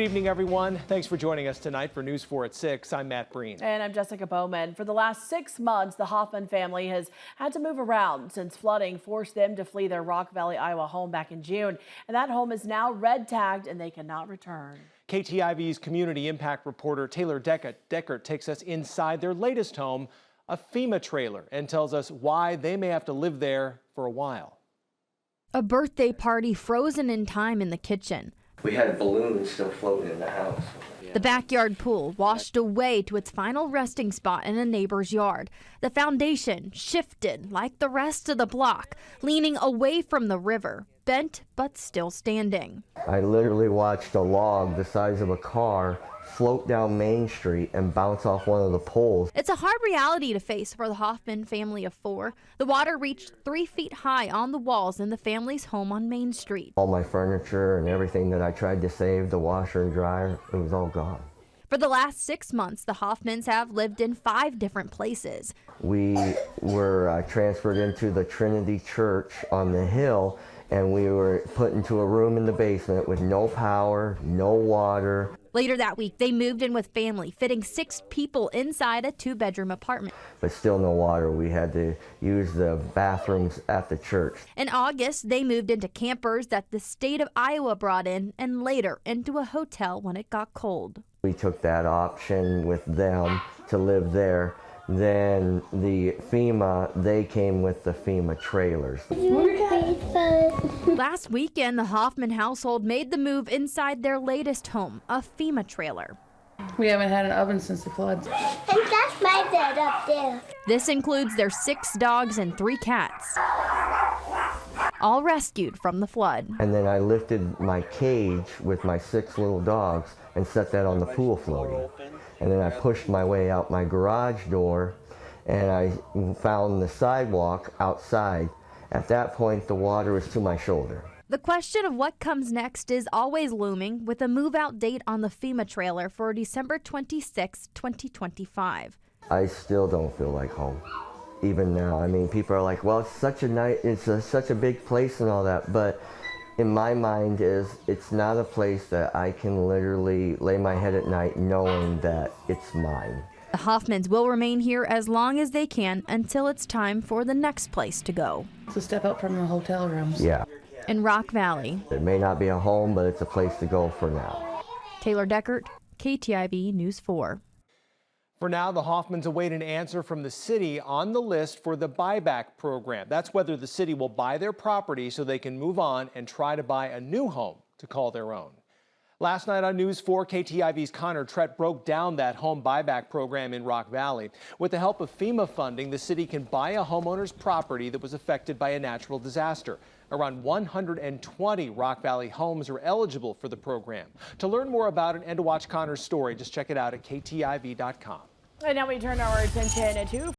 Good evening, everyone. Thanks for joining us tonight for News 4 at 6. I'm Matt Breen. And I'm Jessica Bowman. For the last 6 months, the Hoffman family has had to move around since flooding forced them to flee their Rock Valley, Iowa home back in June. And that home is now red tagged and they cannot return. KTIV's community impact reporter Taylor Deckert takes us inside their latest home, a FEMA trailer, and tells us why they may have to live there for a while. A birthday party frozen in time in the kitchen. We had balloons still floating in the house. The backyard pool washed away to its final resting spot in a neighbor's yard. The foundation shifted like the rest of the block, leaning away from the river, bent but still standing. I literally watched a log the size of a car float down Main Street and bounce off one of the poles. It's a hard reality to face for the Hoffman family of 4. The water reached 3 feet high on the walls in the family's home on Main Street. All my furniture and everything that I tried to save, the washer and dryer, it was all gone. For the last 6 months, the Hoffmans have lived in 5 different places. We were transferred into the Trinity Church on the hill, and we were put into a room in the basement with no power, no water. Later that week, they moved in with family, fitting 6 people inside a 2-bedroom apartment. But still no water. We had to use the bathrooms at the church. In August, they moved into campers that the state of Iowa brought in, and later into a hotel when it got cold. We took that option with them to live there. Then the FEMA, they came with the FEMA trailers. Last weekend, the Hoffman household made the move inside their latest home, a FEMA trailer. We haven't had an oven since the floods. And that's my bed up there. This includes their 6 dogs and 3 cats, all rescued from the flood. And then I lifted my cage with my 6 little dogs and set that on the pool floating. And then I pushed my way out my garage door and I found the sidewalk outside. At that point, the water was to my shoulder. The question of what comes next is always looming, with a move-out date on the FEMA trailer for December 26, 2025. I still don't feel like home, even now. I mean, people are like, well, it's such a big place and all that, but in my mind it's not a place that I can literally lay my head at night knowing that it's mine. The Hoffmans will remain here as long as they can until it's time for the next place to go. It's a step up from the hotel rooms. Yeah. In Rock Valley. It may not be a home, but it's a place to go for now. Taylor Deckert, KTIV News 4. For now, the Hoffmans await an answer from the city on the list for the buyback program. That's whether the city will buy their property so they can move on and try to buy a new home to call their own. Last night on News 4, KTIV's Connor Trett broke down that home buyback program in Rock Valley. With the help of FEMA funding, the city can buy a homeowner's property that was affected by a natural disaster. Around 120 Rock Valley homes are eligible for the program. To learn more about it and to watch Connor's story, just check it out at KTIV.com. And now we turn our attention to